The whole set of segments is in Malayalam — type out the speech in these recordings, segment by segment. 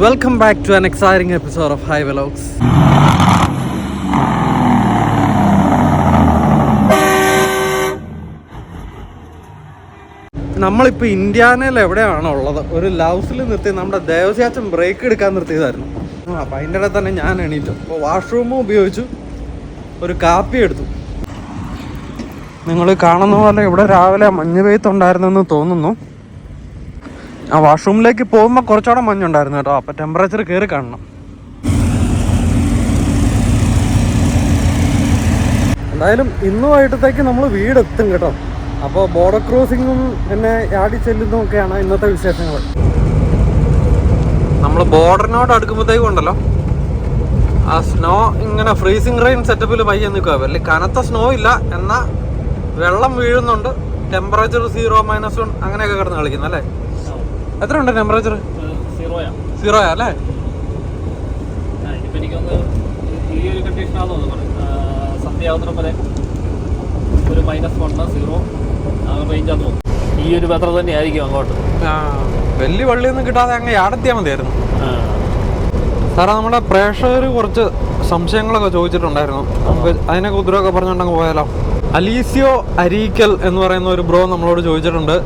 Welcome back to an exciting episode of High Vlogs. നമ്മളിപ്പോൾ ഇന്ത്യാനയിൽ എവിടെയാണോ ഉള്ളത്, ഒരു ലൗസിൽ നിർത്തി നമ്മുടെ ദേവസ്യാച്ചൻ ബ്രേക്ക് എടുക്കാൻ നിർത്തിയതായിരുന്നു. അപ്പം അതിൻ്റെ ഇടയിൽ തന്നെ ഞാൻ എണീറ്റു. അപ്പോൾ വാഷ്റൂമും ഉപയോഗിച്ചു, ഒരു കാപ്പി എടുത്തു. നിങ്ങൾ കാണുന്ന പോലെ ഇവിടെ രാവിലെ മഞ്ഞ് പെയ്ത്തുണ്ടായിരുന്നെന്ന് തോന്നുന്നു. ആ വാഷ്റൂമിലേക്ക് പോകുമ്പോൾ കുറച്ചുകൂടെ മഞ്ഞുണ്ടായിരുന്നു കേട്ടോ. അപ്പോൾ ടെമ്പറേച്ചർ കയറി കാണണം. എന്തായാലും ഇന്ന് വൈകിട്ടത്തേക്ക് നമ്മൾ വീടെത്തും കേട്ടോ. അപ്പോൾ ബോർഡർ ക്രോസിങ്ങും പിന്നെ യാടി ചെല്ലുന്നതും ഒക്കെയാണ് ഇന്നത്തെ വിശേഷങ്ങൾ. നമ്മൾ ബോർഡറിനോട് അടുക്കുമ്പോഴത്തേക്കും ഉണ്ടല്ലോ, ആ സ്നോ ഇങ്ങനെ ഫ്രീസിങ് റെയിൻ സെറ്റപ്പിൽ പയ്യെ നിൽക്കുക. വലിയ കനത്ത സ്നോ ഇല്ല, എന്നാൽ വെള്ളം വീഴുന്നുണ്ട്. ടെമ്പറേച്ചർ 0-1 അങ്ങനെയൊക്കെ കിടന്ന് കളിക്കുന്നു അല്ലേ? എത്ര ഉണ്ട് ടെമ്പറേച്ചർ? 0 അല്ലേ? ഈ ഒരു വെതർ തന്നെ ആയിരിക്കും അങ്ങോട്ട്. വലിയ വെള്ളിയൊന്നും കിട്ടാതെ അങ്ങ് യാടെത്തിയാൽ മതിയായിരുന്നു. സാറേ, നമ്മുടെ പ്രേക്ഷകർ കുറച്ച് സംശയങ്ങളൊക്കെ ചോദിച്ചിട്ടുണ്ടായിരുന്നു. നമുക്ക് അതിനൊക്കെ ഉത്തരവൊക്കെ പറഞ്ഞുകൊണ്ടങ്ങ് പോയാലോ? അലീസിയോ അരീക്കൽ എന്ന് പറയുന്ന ഒരു ബ്രോ നമ്മളോട് ചോദിച്ചിട്ടുണ്ട്.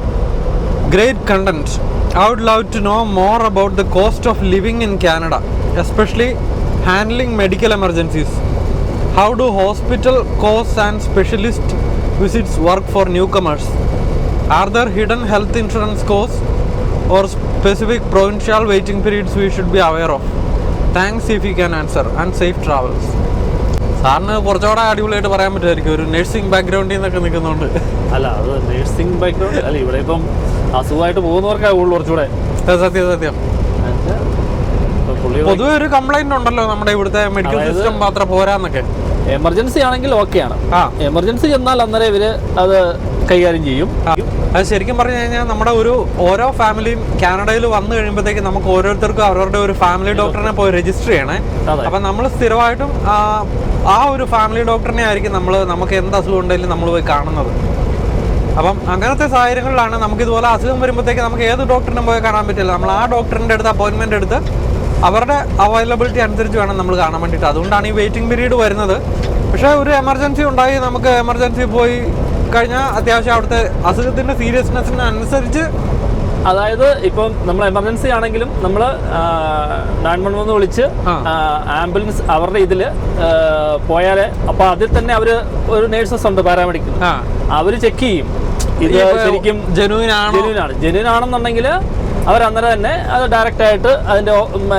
Great content. I would love to know more about the cost of living in Canada, especially handling medical emergencies. How do hospital costs and specialist visits work for newcomers? Are there hidden health insurance costs or specific provincial waiting periods we should be aware of? Thanks if you can answer, and safe travels. സാറിന് കുറച്ചുകൂടെ അടിപൊളിയായിട്ട് പറയാൻ പറ്റുമായിരിക്കും, ഒരു നഴ്സിംഗ് ബാക്ക്ഗ്രൗണ്ടിൽ നിന്നൊക്കെ നിൽക്കുന്നുണ്ട്. അല്ല, അത് നഴ്സിംഗ് ബാക്ക്ഗ്രൗണ്ട് അല്ല. ഇവിടെ ഇപ്പം അസുഖമായിട്ട് പോകുന്നവർക്കാണ് കൂടുതൽ കുറച്ചുകൂടെ. സത്യം. പൊതുവെ ഒരു കംപ്ലൈന്റ് ഉണ്ടല്ലോ നമ്മുടെ ഇവിടുത്തെ മെഡിക്കൽ സിസ്റ്റം മാത്രം പോരാന്നൊക്കെ. എമർജൻസി ആണെങ്കിൽ ഓക്കെയാണ്. എമർജൻസി ചെന്നാൽ അന്നേരം ഇവര് അത് കൈകാര്യം ചെയ്യും. അത് ശരിക്കും പറഞ്ഞു കഴിഞ്ഞാൽ നമ്മുടെ ഓരോ ഫാമിലിയും കാനഡയിൽ വന്നു കഴിയുമ്പോഴത്തേക്ക് നമുക്ക് ഓരോരുത്തർക്കും അവരുടെ ഒരു ഫാമിലി ഡോക്ടറിനെ പോയി രജിസ്റ്റർ ചെയ്യണേ. അപ്പം നമ്മൾ സ്ഥിരമായിട്ടും ആ ഒരു ഫാമിലി ഡോക്ടറിനെ ആയിരിക്കും നമുക്ക് എന്ത് അസുഖം ഉണ്ടെങ്കിലും നമ്മൾ പോയി കാണുന്നത്. അപ്പം അങ്ങനത്തെ സാഹചര്യങ്ങളിലാണ് നമുക്കിതുപോലെ അസുഖം വരുമ്പോഴത്തേക്ക് നമുക്ക് ഏത് ഡോക്ടറിനും പോയി കാണാൻ പറ്റില്ല. നമ്മൾ ആ ഡോക്ടറിൻ്റെ അടുത്ത് അപ്പോയിൻമെൻ്റ് എടുത്ത് അവരുടെ അവൈലബിലിറ്റി അനുസരിച്ച് വേണം നമ്മൾ കാണാൻ വേണ്ടിയിട്ട്. അതുകൊണ്ടാണ് ഈ വെയിറ്റിംഗ് പീരീഡ് വരുന്നത്. പക്ഷേ ഒരു എമർജൻസി ഉണ്ടായി നമുക്ക് എമർജൻസി പോയി കഴിഞ്ഞാൽ അത്യാവശ്യം അവിടുത്തെ അസുഖത്തിൻ്റെ സീരിയസ്നെസ്സിന് അനുസരിച്ച്, അതായത് ഇപ്പം നമ്മൾ എമർജൻസി ആണെങ്കിലും നമ്മൾ 911 വിളിച്ച് ആംബുലൻസ് അവരുടെ ഇതിൽ പോയാൽ അപ്പോൾ അതിൽ തന്നെ അവർ ഒരു നേഴ്സസ് ഉണ്ട്, പാരാമെഡിക്കൽ, അവർ ചെക്ക് ചെയ്യും ഇത് ശരിക്കും ജെന്യൂൻ ആണെന്നുണ്ടെങ്കിൽ അവർ അന്നേരം തന്നെ അത് ഡയറക്റ്റ് ആയിട്ട് അതിൻ്റെ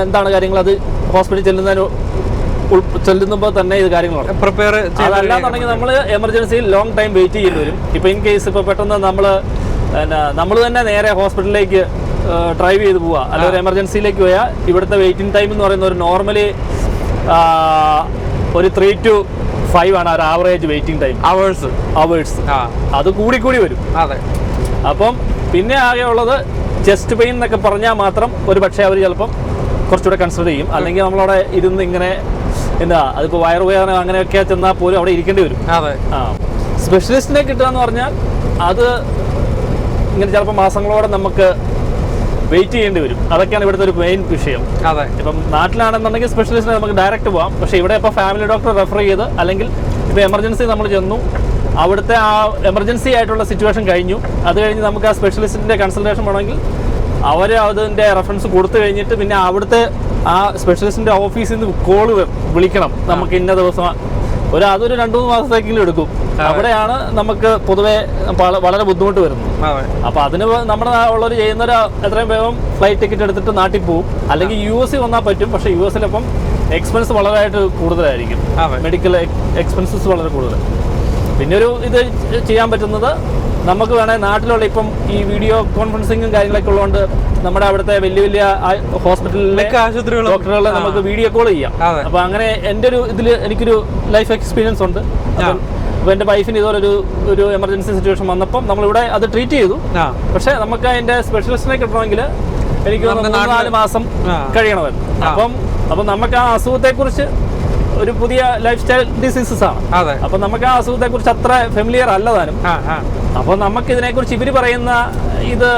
എന്താണ് കാര്യങ്ങൾ അത് ഹോസ്പിറ്റലിൽ ചെല്ലുമ്പോൾ തന്നെ ഇത് കാര്യങ്ങൾ പ്രിപ്പയർ. അതല്ലാന്നുണ്ടെങ്കിൽ നമ്മൾ എമർജൻസിയിൽ ലോങ് ടൈം വെയിറ്റ് ചെയ്യേണ്ടി വരും. ഇപ്പോൾ ഇൻ കേസ് ഇപ്പോൾ പെട്ടെന്ന് നമ്മൾ തന്നെ നേരെ ഹോസ്പിറ്റലിലേക്ക് ഡ്രൈവ് ചെയ്ത് പോവുക, അല്ലെങ്കിൽ ഒരു എമർജൻസിയിലേക്ക് പോയാൽ ഇവിടുത്തെ വെയിറ്റിംഗ് ടൈം എന്ന് പറയുന്ന ഒരു നോർമലി ഒരു 3 to 5 ആണ് ഒരു ആവറേജ് വെയിറ്റിംഗ് ടൈം. അവേഴ്സ് അത് കൂടി വരും. അതെ. അപ്പം പിന്നെ ആകെ ഉള്ളത് ചെസ്റ്റ് പെയിൻ എന്നൊക്കെ പറഞ്ഞാൽ മാത്രം ഒരു പക്ഷേ അവർ ചിലപ്പം കുറച്ചുകൂടെ കൺസിഡർ ചെയ്യും. അല്ലെങ്കിൽ നമ്മളവിടെ ഇരുന്ന് ഇങ്ങനെ അതിപ്പോൾ വയറുവേദന അങ്ങനെയൊക്കെ ചെന്നാൽ പോലും അവിടെ ഇരിക്കേണ്ടി വരും. സ്പെഷ്യലിസ്റ്റിനെ കിട്ടുക എന്ന് പറഞ്ഞാൽ അത് ഇങ്ങനെ ചിലപ്പോൾ മാസങ്ങളോടെ നമുക്ക് വെയിറ്റ് ചെയ്യേണ്ടി വരും. അതൊക്കെയാണ് ഇവിടുത്തെ ഒരു മെയിൻ വിഷയം. ഇപ്പം നാട്ടിലാണെന്നുണ്ടെങ്കിൽ സ്പെഷ്യലിസ്റ്റിനെ നമുക്ക് ഡയറക്റ്റ് പോകാം. പക്ഷേ ഇവിടെ ഇപ്പോൾ ഫാമിലി ഡോക്ടറെ റെഫർ ചെയ്ത് അല്ലെങ്കിൽ ഇപ്പോൾ എമർജൻസി നമ്മൾ ചെന്നു, അവിടുത്തെ ആ എമർജൻസി ആയിട്ടുള്ള സിറ്റുവേഷൻ കഴിഞ്ഞു, അത് കഴിഞ്ഞ് നമുക്ക് ആ സ്പെഷ്യലിസ്റ്റിൻ്റെ കൺസൾട്ടേഷൻ വേണമെങ്കിൽ അവർ അതിൻ്റെ റെഫറൻസ് കൊടുത്തു കഴിഞ്ഞിട്ട് പിന്നെ അവിടുത്തെ ആ സ്പെഷ്യലിസ്റ്റിൻ്റെ ഓഫീസിൽ നിന്ന് കോള് വിളിക്കണം, നമുക്ക് ഇന്ന ദിവസം അതൊരു 2-3 മാസത്തേക്കെങ്കിലും എടുക്കും. അവിടെയാണ് നമുക്ക് പൊതുവെ വളരെ ബുദ്ധിമുട്ട് വരുന്നത്. അപ്പോൾ അതിന് നമ്മുടെ ഉള്ളവർ ചെയ്യുന്നവർ എത്രയും വേഗം ഫ്ലൈറ്റ് ടിക്കറ്റ് എടുത്തിട്ട് നാട്ടിൽ പോകും. അല്ലെങ്കിൽ US വന്നാൽ പറ്റും. പക്ഷേ US-ലിപ്പം എക്സ്പെൻസ് വളരെയായിട്ട് കൂടുതലായിരിക്കും, മെഡിക്കൽ എക്സ്പെൻസസ് വളരെ കൂടുതൽ. പിന്നെ ഒരു ഇത് ചെയ്യാൻ പറ്റുന്നത് നമുക്ക് വേണേൽ നാട്ടിലുള്ള ഇപ്പം ഈ വീഡിയോ കോൺഫറൻസിങ്ങും കാര്യങ്ങളൊക്കെ ഉള്ളതുകൊണ്ട് നമ്മുടെ അവിടുത്തെ വലിയ ഹോസ്പിറ്റലിലേക്ക് ഡോക്ടറുകളെ നമുക്ക് വീഡിയോ കോൾ ചെയ്യാം. അപ്പോൾ അങ്ങനെ എൻ്റെ ഒരു ഇതിൽ എനിക്കൊരു ലൈഫ് എക്സ്പീരിയൻസ് ഉണ്ട്. അപ്പോൾ എൻ്റെ വൈഫിന് ഇതുപോലെ ഒരു എമർജൻസി സിറ്റുവേഷൻ വന്നപ്പം നമ്മളിവിടെ അത് ട്രീറ്റ് ചെയ്തു. പക്ഷേ നമുക്ക് അതിൻ്റെ സ്പെഷ്യലിസ്റ്റിനെ കിട്ടണമെങ്കിൽ എനിക്ക് 3-4 മാസം കഴിയണമായിരുന്നു. അപ്പം നമുക്ക് ആ അസുഖത്തെക്കുറിച്ച് ഒരു പുതിയ ലൈഫ് സ്റ്റൈൽ ഡിസീസസ് ആണ്. അപ്പൊ നമുക്ക് ആ അസുഖത്തെ കുറിച്ച് അത്ര ഫെമിലിയർ അല്ലതാനും. അപ്പൊ നമുക്ക് ഇതിനെക്കുറിച്ച് ഇവര് പറയുന്ന ഇത്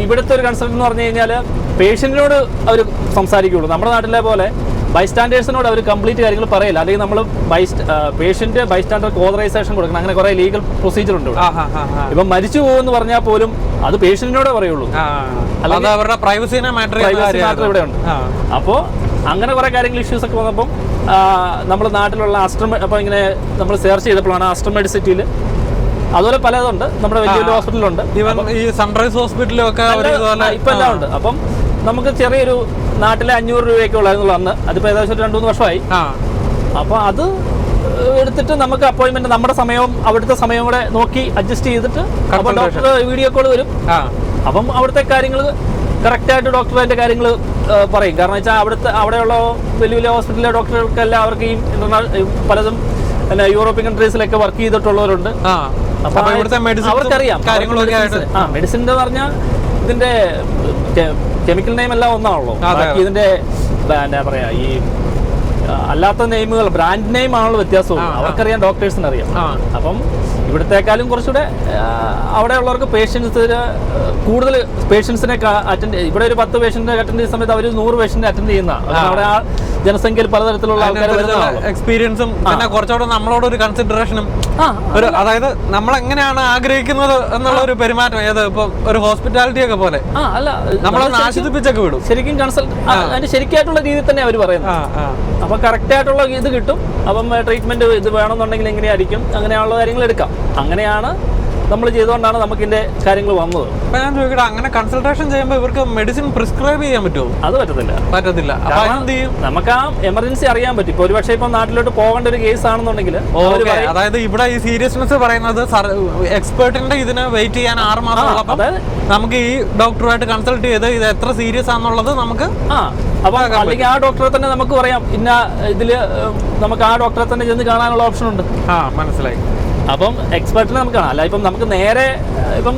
ഇവിടുത്തെ ഒരു കൺസൾട്ട് എന്ന് പറഞ്ഞു കഴിഞ്ഞാൽ പേഷ്യൻറ്റിനോട് അവർ സംസാരിക്കുകയുള്ളൂ. നമ്മുടെ നാട്ടിലെ പോലെ ബൈസ്റ്റാൻഡേഴ്സിനോട് അവർ കംപ്ലീറ്റ് കാര്യങ്ങൾ പറയില്ല. അല്ലെങ്കിൽ നമ്മൾ പേഷ്യന്റ് ബൈസ്റ്റാൻഡർ ഓതറൈസേഷൻ കൊടുക്കണം. അങ്ങനെ കുറെ ലീഗൽ പ്രൊസീജിയർ ഉണ്ട്. ഇപ്പം മരിച്ചു പോകുമെന്ന് പറഞ്ഞാൽ പോലും അത് പേഷ്യന്റിനോടെ പറയുള്ളൂ. അവരുടെ പ്രൈവസി മാറ്റർ ഇവിടെ ഉണ്ട്. അപ്പോൾ അങ്ങനെ കുറെ കാര്യങ്ങൾ ഇഷ്യൂസ് ഒക്കെ വന്നപ്പം നമ്മൾ നാട്ടിലുള്ള അപ്പോൾ ഇങ്ങനെ നമ്മൾ സെർച്ച് ചെയ്തപ്പോഴാണ് അസ്റ്റർമെഡിസിറ്റിയിൽ അതുപോലെ പലതുണ്ട്. നമ്മുടെ വലിയ വലിയ ഹോസ്പിറ്റലുണ്ട്. ഈ സൺറൈസ് ഹോസ്പിറ്റലും ഒക്കെ ഇപ്പം എല്ലാം ഉണ്ട്. അപ്പം നമുക്ക് ചെറിയൊരു നാട്ടിലെ 500 രൂപയൊക്കെ ഉള്ളായിരുന്നുള്ളൂ അന്ന്. അതിപ്പോൾ ഏകദേശം 2-3 വർഷമായി. അപ്പോൾ അത് എടുത്തിട്ട് നമുക്ക് അപ്പോയിൻമെന്റ് നമ്മുടെ സമയവും അവിടുത്തെ സമയവും കൂടെ നോക്കി അഡ്ജസ്റ്റ് ചെയ്തിട്ട് അപ്പോൾ ഡോക്ടർ വീഡിയോ കോൾ വരും. അപ്പം അവിടുത്തെ കാര്യങ്ങൾ കറക്റ്റായിട്ട് ഡോക്ടർ അതിൻ്റെ കാര്യങ്ങൾ പറയും. കാരണം വെച്ചാൽ അവിടെയുള്ള വലിയ വലിയ ഹോസ്പിറ്റലിലെ ഡോക്ടർക്കെല്ലാം അവർക്ക് ഈ പലതും പിന്നെ യൂറോപ്യൻ കൺട്രീസിലൊക്കെ വർക്ക് ചെയ്തിട്ടുള്ളവരുണ്ട്. അപ്പോൾ അവർക്കറിയാം മെഡിസിൻ എന്ന് പറഞ്ഞാൽ ഇതിന്റെ കെമിക്കൽ നെയിം എല്ലാം ഒന്നാണല്ലോ. ഇതിന്റെ എന്താ പറയാ ഈ അല്ലാത്ത നെയിമുകൾ ബ്രാൻഡ് നെയിം ആണല്ലോ വ്യത്യാസവും. അവർക്കറിയാം, ഡോക്ടേഴ്സിന് അറിയാം. അപ്പം ഇവിടത്തെക്കാളും കുറച്ചുകൂടെ അവിടെ ഉള്ളവർക്ക് കൂടുതൽ പേഷ്യൻസിനെ ഇവിടെ ഒരു 10 പേഷ്യന്റിനെ അറ്റൻഡ് ചെയ്യുന്ന സമയത്ത് അവർ 100 പേഷ്യന്റിനെ അറ്റൻഡ് ചെയ്യുന്ന അവിടെ ആ ജനസംഖ്യയിൽ പലതരത്തിലുള്ള ആൾക്കാർ എക്സ്പീരിയൻസും പിന്നെ കുറച്ചുകൂടെ നമ്മളോട് ഒരു കൺസിഡറേഷനും അതായത് നമ്മൾ എങ്ങനെയാണ് ആഗ്രഹിക്കുന്നത് എന്നുള്ള ഒരു പെരുമാറ്റം. ഏത് ഇപ്പൊ ഒരു ഹോസ്പിറ്റാലിറ്റി ഒക്കെ പോലെ അല്ല നമ്മളൊന്ന് ആശ്വസിപ്പിച്ചൊക്കെ വിടും. ശരിക്കും കൺസൾട്ട് അതിന്റെ ശരിക്കായിട്ടുള്ള രീതിയിൽ തന്നെ അവർ പറയുന്നത്. അപ്പൊ കറക്റ്റ് ആയിട്ടുള്ള ഇത് കിട്ടും. അപ്പം ട്രീറ്റ്മെന്റ് ഇത് വേണമെന്നുണ്ടെങ്കിൽ എങ്ങനെയായിരിക്കും അങ്ങനെയുള്ള കാര്യങ്ങൾ എടുക്കാം. അങ്ങനെയാണ് നമ്മൾ ചെയ്തുകൊണ്ടാണ് നമുക്ക് ഇതിന്റെ കാര്യങ്ങൾ വന്നത്. അപ്പൊ ഞാൻ ചോദിക്കട്ടെ, അങ്ങനെ കൺസൾട്ടേഷൻ ചെയ്യുമ്പോൾ ഇവർക്ക് മെഡിസിൻ പ്രിസ്ക്രൈബ് ചെയ്യാൻ പറ്റുമോ? അത് പറ്റത്തില്ല. നമുക്ക് ആ എമർജൻസി അറിയാൻ പറ്റും. ഇപ്പൊ ഒരുപക്ഷെ ഇപ്പൊ നാട്ടിലോട്ട് പോകേണ്ട ഒരു കേസ് ആണെന്നുണ്ടെങ്കിൽ അതായത് ഇവിടെ ഈ സീരിയസ്നെസ് പറയുന്നത് എക്സ്പേർട്ടിന്റെ ഇതിന് വെയിറ്റ് ചെയ്യാൻ 6 മാസം ഉള്ളപ്പോൾ നമുക്ക് ഈ ഡോക്ടറുമായിട്ട് കൺസൾട്ട് ചെയ്ത് ഇത് എത്ര സീരിയസ് ആണെന്നുള്ളത് നമുക്ക് അപ്പൊ അല്ലെങ്കിൽ ആ ഡോക്ടറെ തന്നെ നമുക്ക് പറയാം. ഇന്ന ഇതില് നമുക്ക് ആ ഡോക്ടറെ തന്നെ ചെന്ന് കാണാനുള്ള ഓപ്ഷൻ ഉണ്ട്. മനസ്സിലായി. അപ്പം എക്സ്പെർട്ടിനെ നമുക്ക് കാണാം. അല്ല ഇപ്പം നമുക്ക് നേരെ ഇപ്പം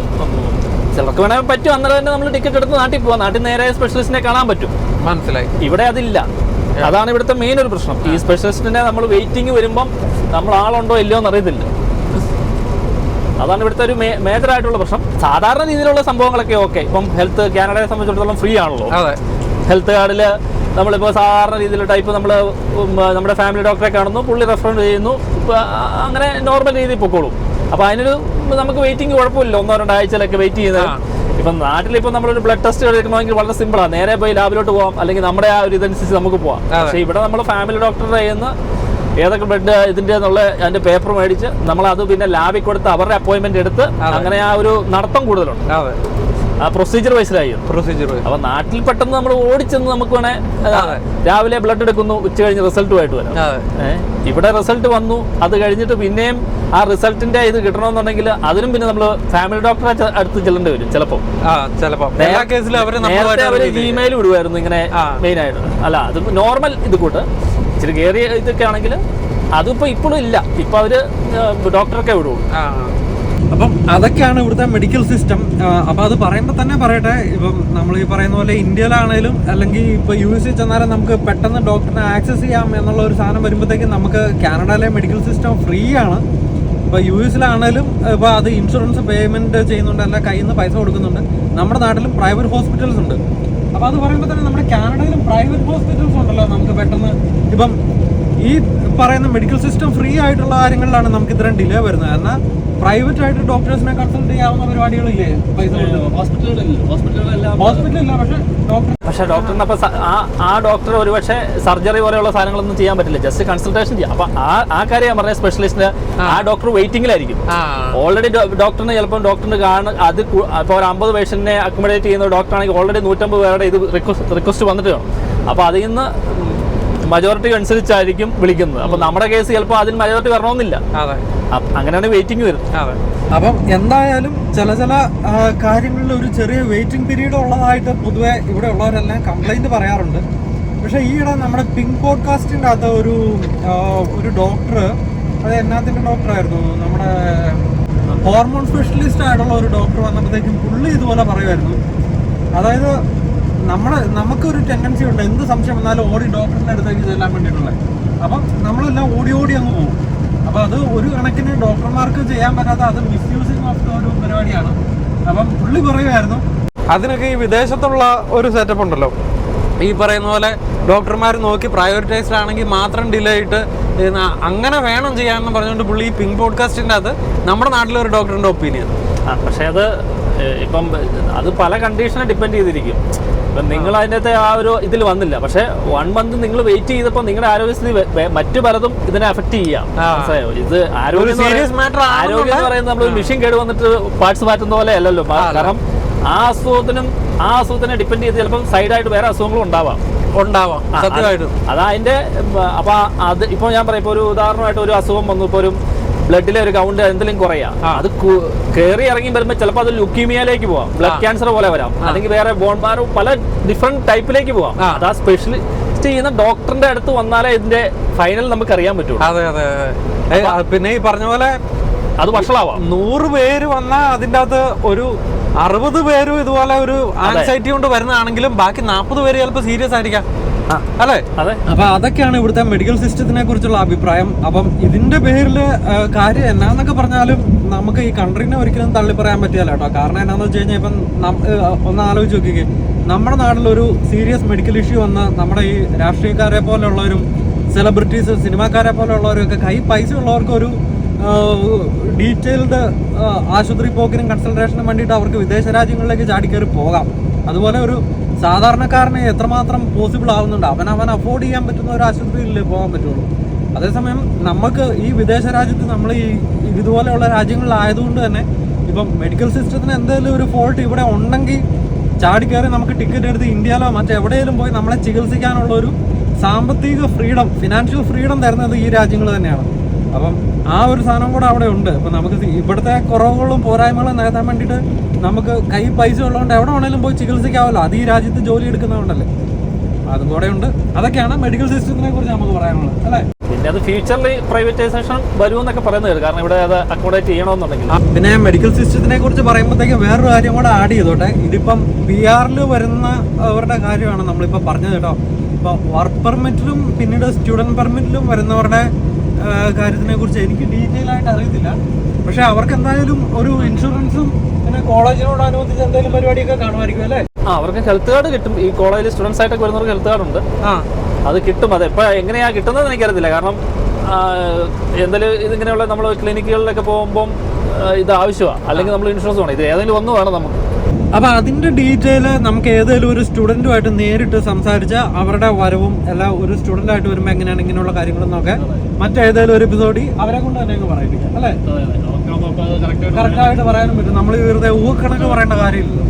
ചിലർക്ക് വേണമെങ്കിൽ പറ്റും. അന്നേരം തന്നെ നമ്മൾ ടിക്കറ്റ് എടുത്ത് നാട്ടിൽ പോവാം. നാട്ടിൽ നേരെ സ്പെഷ്യലിസ്റ്റിനെ കാണാൻ പറ്റും. മനസ്സിലായി. ഇവിടെ അതില്ല. അതാണ് ഇവിടുത്തെ മെയിൻ ഒരു പ്രശ്നം. ഈ സ്പെഷ്യലിസ്റ്റിനെ നമ്മൾ വെയിറ്റിംഗ് വരുമ്പം നമ്മൾ ആളുണ്ടോ ഇല്ലയോ എന്ന് അറിയത്തില്ല. അതാണ് ഇവിടുത്തെ ഒരു മേജറായിട്ടുള്ള പ്രശ്നം. സാധാരണ രീതിയിലുള്ള സംഭവങ്ങളൊക്കെ ഓക്കെ. ഇപ്പം ഹെൽത്ത് കാനഡയെ സംബന്ധിച്ചിടത്തോളം ഫ്രീ ആണല്ലോ. ഹെൽത്ത് കാർഡിൽ നമ്മളിപ്പോൾ സാധാരണ രീതിയിൽ ടൈപ്പ് നമ്മൾ നമ്മുടെ ഫാമിലി ഡോക്ടറെ കാണുന്നു, പുള്ളി റെഫർ ചെയ്യുന്നു, അങ്ങനെ നോർമൽ രീതിയിൽ പൊക്കോളും. അപ്പോൾ അതിനൊരു നമുക്ക് വെയിറ്റിംഗ് കുഴപ്പമില്ല. 1-2 ആഴ്ചയിലൊക്കെ വെയിറ്റ് ചെയ്യുന്നത്. ഇപ്പം നാട്ടിലിപ്പോൾ നമ്മളൊരു ബ്ലഡ് ടെസ്റ്റ് എടുക്കണമെങ്കിൽ വളരെ സിമ്പിളാണ്. നേരെ പോയി ലാബിലോട്ട് പോകാം, അല്ലെങ്കിൽ നമ്മുടെ ആ ഒരു ഇതനുസരിച്ച് നമുക്ക് പോകാം. പക്ഷേ ഇവിടെ നമ്മൾ ഫാമിലി ഡോക്ടറുടെ കയ്യിൽ നിന്ന് ഏതൊക്കെ ബ്ലഡ് ഇതിൻ്റെ എന്നുള്ള അതിൻ്റെ പേപ്പർ മേടിച്ച് നമ്മളത് പിന്നെ ലാബിൽ കൊടുത്ത് അവരുടെ അപ്പോയിൻമെന്റ് എടുത്ത് അങ്ങനെ ആ ഒരു നടത്തം കൂടുതലുണ്ട്. ആ പ്രൊസീജിയർ വൈസിലായി. അപ്പൊ നാട്ടിൽ പെട്ടെന്ന് നമ്മൾ ഓടിച്ചെന്ന് നമുക്ക് വേണേ രാവിലെ ബ്ലഡ് എടുക്കുന്നു, ഉച്ച കഴിഞ്ഞ് റിസൾട്ടുമായിട്ട് വരാം. ഇവിടെ റിസൾട്ട് വന്നു, അത് കഴിഞ്ഞിട്ട് പിന്നെയും ആ റിസൾട്ടിന്റെ ഇത് കിട്ടണമെന്നുണ്ടെങ്കിൽ അതിനും പിന്നെ നമ്മൾ ഫാമിലി ഡോക്ടറെ അടുത്ത് ചെല്ലേണ്ടി വരും. നേരത്തെ അവര് ഇമെയിൽ വിടുമായിരുന്നു ഇങ്ങനെ മെയിൻ ആയിട്ട്. അല്ല അത് നോർമൽ ഇത് കൂട്ട് ഇച്ചിരി കയറിയ ഇതൊക്കെ ആണെങ്കിൽ അതിപ്പോ ഇപ്പോഴും ഇല്ല. ഇപ്പൊ അവര് ഡോക്ടറൊക്കെ വിടുള്ളൂ. അപ്പം അതൊക്കെയാണ് ഇവിടുത്തെ മെഡിക്കൽ സിസ്റ്റം. അപ്പം അത് പറയുമ്പോൾ തന്നെ പറയട്ടെ, ഇപ്പം നമ്മൾ ഈ പറയുന്ന പോലെ ഇന്ത്യയിലാണേലും അല്ലെങ്കിൽ ഇപ്പോൾ US ചെന്നാലും നമുക്ക് പെട്ടെന്ന് ഡോക്ടറിനെ ആക്സസ് ചെയ്യാം എന്നുള്ള ഒരു സാധനം വരുമ്പോഴത്തേക്കും നമുക്ക് കാനഡയിലെ മെഡിക്കൽ സിസ്റ്റം ഫ്രീ ആണ്. ഇപ്പോൾ US-ലാണേലും ഇപ്പോൾ അത് ഇൻഷുറൻസ് പേയ്മെൻറ്റ് ചെയ്യുന്നുണ്ട്, അല്ല കയ്യിൽ നിന്ന് പൈസ കൊടുക്കുന്നുണ്ട്. നമ്മുടെ നാട്ടിലും പ്രൈവറ്റ് ഹോസ്പിറ്റൽസ് ഉണ്ട്. അപ്പോൾ അത് പറയുമ്പോൾ തന്നെ നമ്മുടെ കാനഡയിലും പ്രൈവറ്റ് ഹോസ്പിറ്റൽസ് ഉണ്ടല്ലോ. നമുക്ക് പെട്ടെന്ന് ഇപ്പം ഈ പറയുന്ന മെഡിക്കൽ സിസ്റ്റം ഫ്രീ ആയിട്ടുള്ള കാര്യങ്ങളിലാണ് നമുക്ക് ഇത്രയും ഡിലേ വരുന്നത്. എന്നാൽ പ്രൈവറ്റ് ആയിട്ട് ഡോക്ടേഴ്സിനെ കൺസൾട്ട് ചെയ്യാവുന്ന പരിപാടികളില്ലേ? പൈസ ഹോസ്പിറ്റലില്ല, പക്ഷേ ഡോക്ടറിന് അപ്പൊ ആ ഡോക്ടർ ഒരുപക്ഷെ സർജറി പോലെയുള്ള സാധനങ്ങളൊന്നും ചെയ്യാൻ പറ്റില്ല, ജസ്റ്റ് കൺസൾട്ടേഷൻ ചെയ്യാം. അപ്പൊ ആ കാര്യം ഞാൻ പറഞ്ഞ സ്പെഷ്യലിസ്റ്റിന് ആ ഡോക്ടർ വെയിറ്റിംഗിലായിരിക്കും. ഓൾറെഡി ഡോക്ടറിന് ചിലപ്പോൾ ഡോക്ടറിന് കാണും അത് ഇപ്പോൾ ഒരു 50 പേഷ്യന്റിനെ അക്കോമഡേറ്റ് ചെയ്യുന്ന ഡോക്ടറാണെങ്കിൽ ഓൾറെഡി 150 പേരുടെ ഇത് റിക്വസ്റ്റ് വന്നിട്ട് വേണം. അപ്പൊ അതിൽ നിന്ന് മജോറിറ്റി അനുസരിച്ചായിരിക്കും വിളിക്കുന്നത്. അപ്പൊ നമ്മുടെ കേസ് ചിലപ്പോൾ അതിന് മജോറിറ്റി വരണമെന്നില്ല. അങ്ങനെയാണ് വെയിറ്റിംഗ് വരുന്നത്. അപ്പം എന്തായാലും ചില കാര്യങ്ങളിൽ ഒരു ചെറിയ വെയിറ്റിംഗ് പീരീഡ് ഉള്ളതായിട്ട് പൊതുവെ ഇവിടെ ഉള്ളവരെല്ലാം കംപ്ലൈന്റ് പറയാറുണ്ട്. പക്ഷെ ഈയിടെ നമ്മുടെ പിങ്ക് പോഡ്കാസ്റ്റിൻ്റെ അകത്ത് ഒരു ഡോക്ടർ, അത് എന്നാത്തിൻ്റെ ഡോക്ടറായിരുന്നു, നമ്മുടെ ഹോർമോൺ സ്പെഷ്യലിസ്റ്റ് ആയിട്ടുള്ള ഒരു ഡോക്ടർ വന്നപ്പോഴത്തേക്കും പുള്ളി ഇതുപോലെ പറയുമായിരുന്നു. അതായത് നമുക്കൊരു ടെൻഡൻസി ഉണ്ട്, എന്ത് സംശയം വന്നാലും ഓടി ഡോക്ടറിൻ്റെ അടുത്തേക്ക് ചെല്ലാൻ വേണ്ടിയിട്ടുള്ളത്. അപ്പം നമ്മളെല്ലാം ഓടി അങ്ങ് പോകും. അപ്പോൾ അത് ഒരു കണക്കിന് ഡോക്ടർമാർക്ക് ചെയ്യാൻ പറ്റാത്ത അത് മിസ്യൂസിങ് ഓഫ് ഒരു പരിപാടിയാണ്. അപ്പം പുള്ളി പറയുമായിരുന്നു, അതിനൊക്കെ ഈ വിദേശത്തുള്ള ഒരു സെറ്റപ്പ് ഉണ്ടല്ലോ, ഈ പറയുന്ന പോലെ ഡോക്ടർമാർ നോക്കി പ്രയോറിറ്റൈസ്ഡ് ആണെങ്കിൽ മാത്രം ഡിലേ ആയിട്ട് അങ്ങനെ വേണം ചെയ്യാമെന്ന് പറഞ്ഞുകൊണ്ട് പുള്ളി ഈ പിങ്ക് പോഡ്കാസ്റ്റിൻ്റെ അത് നമ്മുടെ നാട്ടിലൊരു ഡോക്ടറിൻ്റെ ഒപ്പീനിയൻ. പക്ഷേ അത് ഇപ്പം അത് പല കണ്ടീഷനെ ഡിപ്പെൻഡ് ചെയ്തിരിക്കും. ഇപ്പം നിങ്ങൾ അതിൻ്റെ ആ ഒരു ഇതിൽ വന്നില്ല, പക്ഷേ 1 month നിങ്ങൾ വെയിറ്റ് ചെയ്തപ്പോൾ നിങ്ങളുടെ ആരോഗ്യസ്ഥിതി മറ്റു പലതും ഇതിനെ അഫക്റ്റ് ചെയ്യാം. മനസ്സിലായോ? ഇത് ആരോഗ്യം എന്ന് പറയുന്നത് നമ്മൾ മെഷീൻ കേട് വന്നിട്ട് പാർട്സ് മാറ്റുന്ന പോലെ അല്ലല്ലോ. കാരണം ആ അസുഖത്തിനെ ഡിപ്പെൻഡ് ചെയ്ത് ചിലപ്പോൾ സൈഡായിട്ട് വേറെ അസുഖങ്ങളും ഉണ്ടാവാം. സത്യമായിട്ടും അതാ അതിൻ്റെ. അപ്പം അത് ഇപ്പോൾ ഞാൻ പറയാം, ഇപ്പോൾ ഒരു ഉദാഹരണമായിട്ട് ഒരു അസുഖം വന്നു, ഇപ്പോൾ ഒരു ബ്ലഡിലെ ഒരു കൗണ്ട് എന്തെങ്കിലും കുറയാം, അത് കയറി ഇറങ്ങി വരുമ്പോൾ ചിലപ്പോൾ അത് ലുക്കീമിയയിലേക്ക് പോവാം, ബ്ലഡ് ക്യാൻസർ പോലെ വരാം, അല്ലെങ്കിൽ വേറെ ബോൺ മാരോ പല ഡിഫറെന്റ് ടൈപ്പിലേക്ക് പോവാം. അതാ സ്പെഷ്യലിസ്റ്റ് ചെയ്യുന്ന ഡോക്ടറിന്റെ അടുത്ത് വന്നാലേ ഇതിന്റെ ഫൈനൽ നമുക്ക് അറിയാൻ പറ്റുള്ളൂ. പിന്നെ ഈ പറഞ്ഞ പോലെ അത് വഷളാവാം. 100 പേര് വന്നാൽ അതിൻ്റെ അകത്ത് ഒരു 60 പേരും ഇതുപോലെ ഒരു ആൻസൈറ്റി കൊണ്ട് വരുന്നതാണെങ്കിലും ബാക്കി 40 പേര് ചിലപ്പോൾ സീരിയസ് ആയിരിക്കാം, അല്ലേ? അപ്പൊ അതൊക്കെയാണ് ഇവിടുത്തെ മെഡിക്കൽ സിസ്റ്റത്തിനെ കുറിച്ചുള്ള അഭിപ്രായം. അപ്പം ഇതിന്റെ പേരിൽ കാര്യം എന്നാന്നൊക്കെ പറഞ്ഞാലും നമുക്ക് ഈ കൺട്രീനെ ഒരിക്കലും തള്ളി പറയാൻ പറ്റില്ല കേട്ടോ. കാരണം എന്നാന്ന് വെച്ച് കഴിഞ്ഞാൽ ഇപ്പം ഒന്ന് ആലോചിച്ച് നോക്കിക്കേ, നമ്മുടെ നാട്ടിലൊരു സീരിയസ് മെഡിക്കൽ ഇഷ്യൂ വന്ന് നമ്മുടെ ഈ രാഷ്ട്രീയക്കാരെ പോലെയുള്ളവരും സെലിബ്രിറ്റീസ് സിനിമാക്കാരെ പോലെയുള്ളവരും ഒക്കെ കൈ പൈസ ഉള്ളവർക്ക് ഒരു ഡീറ്റെയിൽഡ് ആശുപത്രി പോക്കിനും കൺസൾട്ടേഷനും വേണ്ടിയിട്ട് അവർക്ക് വിദേശ രാജ്യങ്ങളിലേക്ക് ചാടിക്കയറി പോകാം. അതുപോലെ ഒരു സാധാരണക്കാരന് എത്രമാത്രം പോസിബിൾ ആവുന്നുണ്ട്, അവൻ അഫോർഡ് ചെയ്യാൻ പറ്റുന്ന ഒരു ആശുപത്രിയിലേ പോകാൻ പറ്റുള്ളൂ. അതേസമയം നമുക്ക് ഈ വിദേശ രാജ്യത്ത് നമ്മൾ ഈ ഇതുപോലെയുള്ള രാജ്യങ്ങളിലായതുകൊണ്ട് തന്നെ ഇപ്പം മെഡിക്കൽ സിസ്റ്റത്തിന് എന്തെങ്കിലും ഒരു ഫോൾട്ട് ഇവിടെ ഉണ്ടെങ്കിൽ ചാടിക്കയറി നമുക്ക് ടിക്കറ്റ് എടുത്ത് ഇന്ത്യയിലോ മറ്റെവിടെയെങ്കിലും പോയി നമ്മളെ ചികിത്സിക്കാനുള്ള ഒരു സാമ്പത്തിക ഫ്രീഡം, ഫിനാൻഷ്യൽ ഫ്രീഡം തരുന്നത് ഈ രാജ്യങ്ങൾ തന്നെയാണ്. അപ്പം ആ ഒരു സാധനം കൂടെ അവിടെ ഉണ്ട്. അപ്പം നമുക്ക് ഇവിടുത്തെ കുറവുകളും പോരായ്മകളും നികത്താൻ വേണ്ടിയിട്ട് നമുക്ക് കൈ പൈസ ഉള്ളതുകൊണ്ട് എവിടെ വേണേലും പോയി ചികിത്സിക്കാമല്ലോ. അത് ഈ രാജ്യത്ത് ജോലി എടുക്കുന്നതുകൊണ്ടല്ലേ, അതും കൂടെ ഉണ്ട്. അതൊക്കെയാണ് മെഡിക്കൽ സിസ്റ്റത്തിനെ കുറിച്ച് നമുക്ക് പറയാനുള്ളത്, അല്ലേ? പിന്നെ അത് ഫ്യൂച്ചറിൽ പ്രൈവറ്റൈസേഷൻ വരുമെന്നൊക്കെ പറയുന്നത്, കാരണം ഇവിടെ അത് അക്കോമഡേറ്റ് ചെയ്യണമെന്നുണ്ടെങ്കിൽ. പിന്നെ മെഡിക്കൽ സിസ്റ്റത്തിനെ കുറിച്ച് പറയുമ്പോഴത്തേക്ക് വേറൊരു കാര്യം കൂടെ ആഡ് ചെയ്തോട്ടെ. ഇതിപ്പം PR വരുന്ന അവരുടെ കാര്യമാണ് നമ്മളിപ്പോൾ പറഞ്ഞത് കേട്ടോ. ഇപ്പോൾ വർക്ക് പെർമിറ്റിലും പിന്നീട് സ്റ്റുഡൻറ് പെർമിറ്റിലും വരുന്നവരുടെ കാര്യത്തിനെ കുറിച്ച് എനിക്ക് ഡീറ്റെയിൽ ആയിട്ട് അറിയത്തില്ല. പക്ഷെ അവർക്ക് എന്തായാലും ഒരു ഇൻഷുറൻസും പിന്നെ കോളേജിനോട് അനുബന്ധിച്ച് എന്തെങ്കിലും പരിപാടിയൊക്കെ കാണുമായിരിക്കും, അല്ലേ? അവർക്ക് ഹെൽത്ത് കാർഡ് കിട്ടും. ഈ കോളേജിൽ സ്റ്റുഡൻസ് ആയിട്ടൊക്കെ വരുന്നവർക്ക് ഹെൽത്ത് കാർഡ് ഉണ്ട്, അത് കിട്ടും. അത് എപ്പോൾ എങ്ങനെയാണ് കിട്ടുന്നത് എനിക്കറിയത്തില്ല. കാരണം എന്തെങ്കിലും ഇതിങ്ങനെയുള്ള നമ്മൾ ക്ലിനിക്കുകളിലൊക്കെ പോകുമ്പം ഇത് ആവശ്യമാണ്, അല്ലെങ്കിൽ നമ്മൾ ഇൻഷുറൻസ് വേണം. ഇത് ഏതെങ്കിലും ഒന്ന് വേണം നമുക്ക്. അപ്പം അതിൻ്റെ ഡീറ്റെയിൽ നമുക്ക് ഏതെങ്കിലും ഒരു സ്റ്റുഡൻറ്റുമായിട്ട് നേരിട്ട് സംസാരിച്ച് അവരുടെ വരവും എല്ലാം ഒരു സ്റ്റുഡൻ്റായിട്ട് വരുമ്പോൾ എങ്ങനെയാണ് ഇങ്ങനെയുള്ള കാര്യങ്ങളെന്നൊക്കെ മറ്റേതെങ്കിലും ഒരു എപ്പിസോഡിൽ അവരെ കൊണ്ട് തന്നെ അങ്ങ് പറയിപ്പിക്കാം, അല്ലേ? കറക്റ്റായിട്ട് പറയാനും പറ്റും. നമ്മൾ വെറുതെ ഊഹക്കണക്ക് പറയേണ്ട കാര്യമില്ലല്ലോ.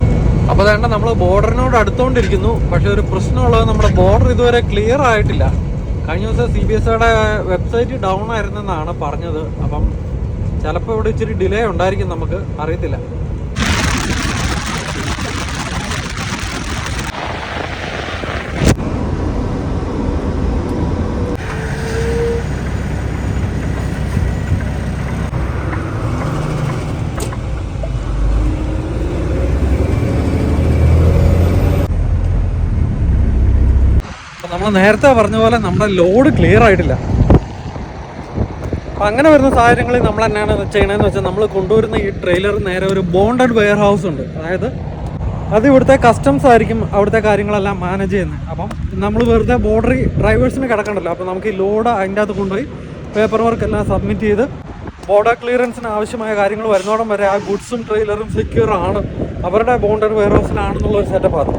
അപ്പോൾ വേണ്ട, നമ്മൾ ബോർഡറിനോട് അടുത്തുകൊണ്ടിരിക്കുന്നു. പക്ഷെ ഒരു പ്രശ്നമുള്ളത് നമ്മുടെ ബോർഡർ ഇതുവരെ ക്ലിയർ ആയിട്ടില്ല. കഴിഞ്ഞ ദിവസം CBSIയുടെ വെബ്സൈറ്റ് ഡൗൺ ആയിരുന്നെന്നാണ് പറഞ്ഞത്. അപ്പം ചിലപ്പോൾ ഇവിടെ ഇച്ചിരി ഡിലേ ഉണ്ടായിരിക്കും, നമുക്ക് അറിയത്തില്ല. നമ്മൾ നേരത്തെ പറഞ്ഞ പോലെ നമ്മുടെ ലോഡ് ക്ലിയർ ആയിട്ടില്ല. അപ്പം അങ്ങനെ വരുന്ന സാഹചര്യങ്ങളിൽ നമ്മൾ എന്നാണ് ചെയ്യണമെന്ന് വെച്ചാൽ, നമ്മൾ കൊണ്ടുവരുന്ന ഈ ട്രെയിലർ നേരെ ഒരു ബോണ്ടഡ് വെയർ ഹൗസ് ഉണ്ട്. അതായത് അത് ഇവിടുത്തെ കസ്റ്റംസ് ആയിരിക്കും അവിടുത്തെ കാര്യങ്ങളെല്ലാം മാനേജ് ചെയ്യുന്നത്. അപ്പം നമ്മൾ വെറുതെ ബോർഡറി ഡ്രൈവേഴ്സിന് കിടക്കണ്ടല്ലോ. അപ്പോൾ നമുക്ക് ഈ ലോഡ് അതിൻ്റെ അകത്ത് കൊണ്ടുപോയി പേപ്പർ വർക്ക് എല്ലാം സബ്മിറ്റ് ചെയ്ത് ബോർഡർ ക്ലിയറൻസിന് ആവശ്യമായ കാര്യങ്ങൾ വരുന്നോടം വരെ ആ ഗുഡ്സും ട്രെയിലറും സെക്യൂർ ആണ്, അവരുടെ ബോണ്ടഡ് വെയർ ഹൗസിലാണെന്നുള്ളൊരു സെറ്റപ്പ്. അത്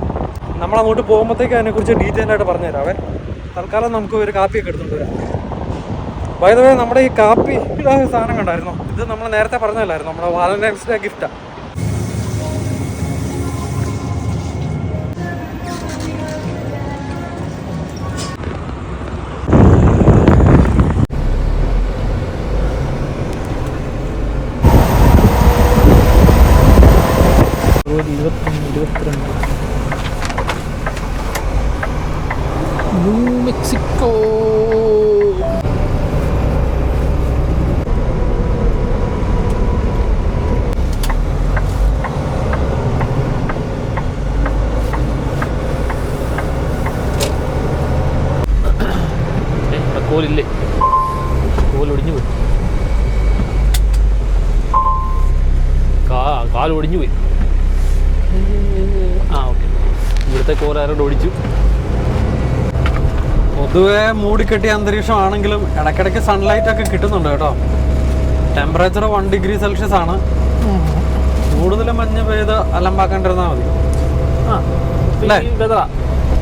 നമ്മളങ്ങോട്ട് പോകുമ്പോഴത്തേക്ക് അതിനെക്കുറിച്ച് ഡീറ്റെയിൽ ആയിട്ട് പറഞ്ഞു തരാവേ. തൽക്കാലം നമുക്ക് ഒരു കാപ്പിയൊക്കെ എടുത്തുകൊണ്ട് വരാം. ബൈ ദ വേ, നമ്മുടെ ഈ കാപ്പി സാധനം കണ്ടായിരുന്നോ? ഇത് നമ്മൾ നേരത്തെ പറഞ്ഞതല്ലായിരുന്നു, നമ്മുടെ വാലന്റൈൻസ് ഡേ ഗിഫ്റ്റാണ്. New Mexico. കോലില്ലേ, കോലൊടിഞ്ഞു പോയി, കാലൊടിഞ്ഞു പോയി. ഇവിടുത്തെ കോലാരോട് ഓടിച്ചു. പൊതുവെ മൂടിക്കെട്ടിയ അന്തരീക്ഷമാണെങ്കിലും ഇടയ്ക്കിടയ്ക്ക് സൺലൈറ്റ് ഒക്കെ കിട്ടുന്നുണ്ട് കേട്ടോ. ടെമ്പറേച്ചർ 1 ഡിഗ്രി സെൽഷ്യസ് ആണ്. കൂടുതലും മഞ്ഞ് പെയ്ത് അലമ്പാക്കാണ്ടിരുന്നാൽ മതി. അല്ലേ?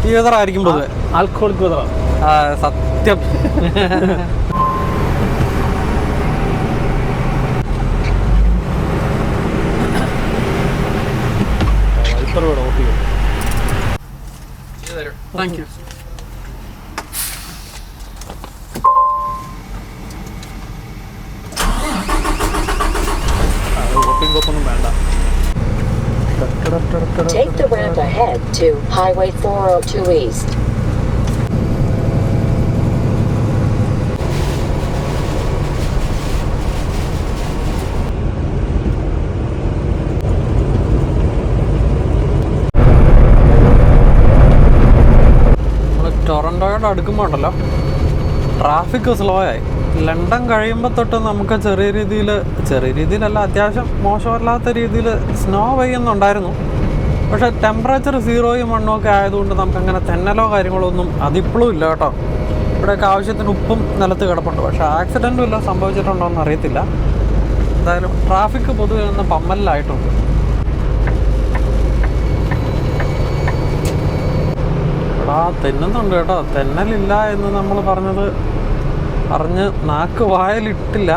ഈ വെതറായിരിക്കും പൊതുവെ ആൽക്കഹോളിക് വെതറാ. സത്യം. ഓഫ് ചെയ്യും. Thank you. Take the ramp ahead to Highway 402 East. ടൊറന്റോയോട് അടുക്കുമ്പോൾ ഉണ്ടല്ലോ ട്രാഫിക് സ്ലോ ആയി. ലണ്ടൻ കഴിയുമ്പോൾ തൊട്ട് നമുക്ക് ചെറിയ രീതിയിലല്ല, അത്യാവശ്യം മോശമല്ലാത്ത രീതിയിൽ സ്നോ പെയ്യുന്നുണ്ടായിരുന്നു. പക്ഷേ ടെമ്പറേച്ചർ 0യും 1 ഒക്കെ ആയതുകൊണ്ട് നമുക്കങ്ങനെ തെന്നലോ കാര്യങ്ങളോ ഒന്നും അതിപ്പോഴും ഇല്ല കേട്ടോ. ഇവിടെയൊക്കെ ആവശ്യത്തിന് ഉപ്പും നിലത്ത് കിടപ്പുണ്ട്. പക്ഷേ ആക്സിഡൻറ്റും ഇല്ല, സംഭവിച്ചിട്ടുണ്ടോ എന്ന് അറിയത്തില്ല. എന്തായാലും ട്രാഫിക് പൊതുവെ ഒന്ന് പമ്മലിലായിട്ടുണ്ട്. തെന്നുന്നുണ്ട് കേട്ടോ. തെന്നലില്ല എന്ന് നമ്മൾ പറഞ്ഞ് നാക്ക് വായലിട്ടില്ല,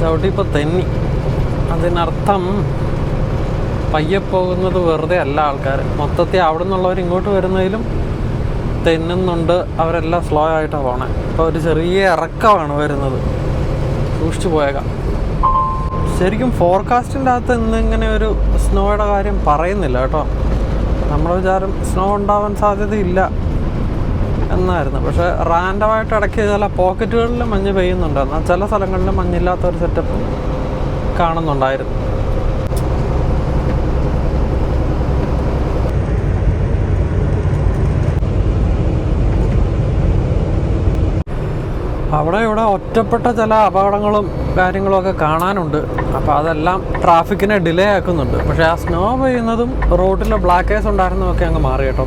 ചവിട്ടി ഇപ്പോൾ തെന്നി. അതിനർത്ഥം പയ്യെ പോകുന്നത് വെറുതെ അല്ല. ആൾക്കാർ മൊത്തത്തിൽ അവിടെ നിന്നുള്ളവർ ഇങ്ങോട്ട് വരുന്നതിലും തെന്നുന്നുണ്ട്. അവരെല്ലാം സ്ലോ ആയിട്ടാണ് പോണേ. ഇപ്പോൾ ഒരു ചെറിയ ഇറക്കമാണ് വരുന്നത്. സൂക്ഷിച്ചു പോയേക്കാം. ശരിക്കും ഫോർകാസ്റ്റിൻ്റെ അകത്ത് ഇന്നിങ്ങനെ ഒരു സ്നോയുടെ കാര്യം പറയുന്നില്ല കേട്ടോ. നമ്മുടെ വിചാരം സ്നോ ഉണ്ടാവാൻ സാധ്യതയില്ല എന്നായിരുന്നു. പക്ഷേ റാൻഡമായിട്ട് ഇടയ്ക്ക് ചില പോക്കറ്റുകളിൽ മഞ്ഞ് പെയ്യുന്നുണ്ട്. എന്നാൽ ചില സ്ഥലങ്ങളിൽ മഞ്ഞില്ലാത്തൊരു സെറ്റപ്പ് കാണുന്നുണ്ടായിരുന്നു. അവിടെ ഇവിടെ ഒറ്റപ്പെട്ട ചില അപകടങ്ങളും കാര്യങ്ങളൊക്കെ കാണാനുണ്ട്. അപ്പോൾ അതെല്ലാം ട്രാഫിക്കിനെ ഡിലേ ആക്കുന്നുണ്ട്. പക്ഷേ ആ സ്നോ പെയ്യുന്നതും റോഡിൽ ബ്ലാക്കേഴ്സ് ഉണ്ടായിരുന്നതൊക്കെ അങ്ങ് മാറി കേട്ടോ.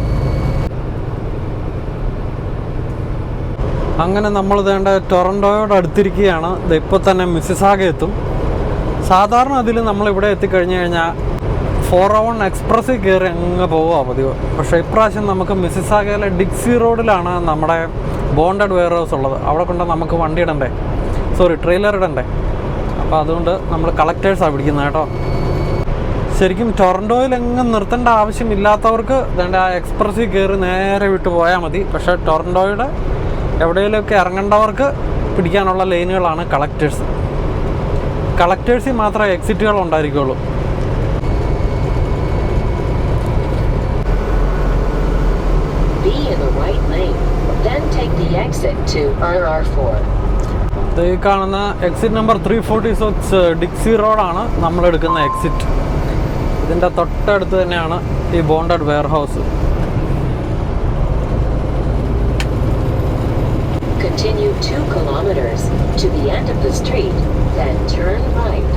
അങ്ങനെ നമ്മൾ വേണ്ട ടൊറന്റോയോട് അടുത്തിരിക്കുകയാണ്. ഇത് ഇപ്പോൾ തന്നെ മിസിസാഗ എത്തും. സാധാരണ അതിൽ നമ്മളിവിടെ എത്തിക്കഴിഞ്ഞ് കഴിഞ്ഞാൽ 401 എക്സ്പ്രസ്സിൽ കയറി അങ്ങ് പോവുക പതിവ്. പക്ഷേ ഇപ്രാവശ്യം നമുക്ക് മിസിസാഗയിലെ ഡിക്സി റോഡിലാണ് നമ്മുടെ ബോണ്ടഡ് വെയർ ഹൗസ് ഉള്ളത്. അവിടെ കൊണ്ട് നമുക്ക് വണ്ടി ഇടണ്ടേ, ട്രെയിലർ ഇടണ്ടേ. അപ്പോൾ അതുകൊണ്ട് നമ്മൾ കളക്ടേഴ്സാണ് പിടിക്കുന്നത് കേട്ടോ. ശരിക്കും ടൊറന്റോയിൽ എങ്ങും നിർത്തേണ്ട ആവശ്യമില്ലാത്തവർക്ക് വേണ്ട ആ എക്സ്പ്രസ്സിൽ കയറി നേരെ വിട്ട് പോയാൽ മതി. പക്ഷേ ടൊറന്റോയുടെ എവിടെയെങ്കിലുമൊക്കെ ഇറങ്ങേണ്ടവർക്ക് പിടിക്കാനുള്ള ലൈനുകളാണ് കളക്ടേഴ്സിൽ മാത്രമേ എക്സിറ്റുകൾ ഉണ്ടായിരിക്കുള്ളൂ. ഈ കാണുന്ന എക്സിറ്റ് നമ്പർ 346 ഡിക്സി റോഡാണ് നമ്മളെടുക്കുന്ന എക്സിറ്റ്. ഇതിൻ്റെ തൊട്ടടുത്ത് തന്നെയാണ് ഈ bonded warehouse. Continue 2 kilometers to the end of the street, then turn right.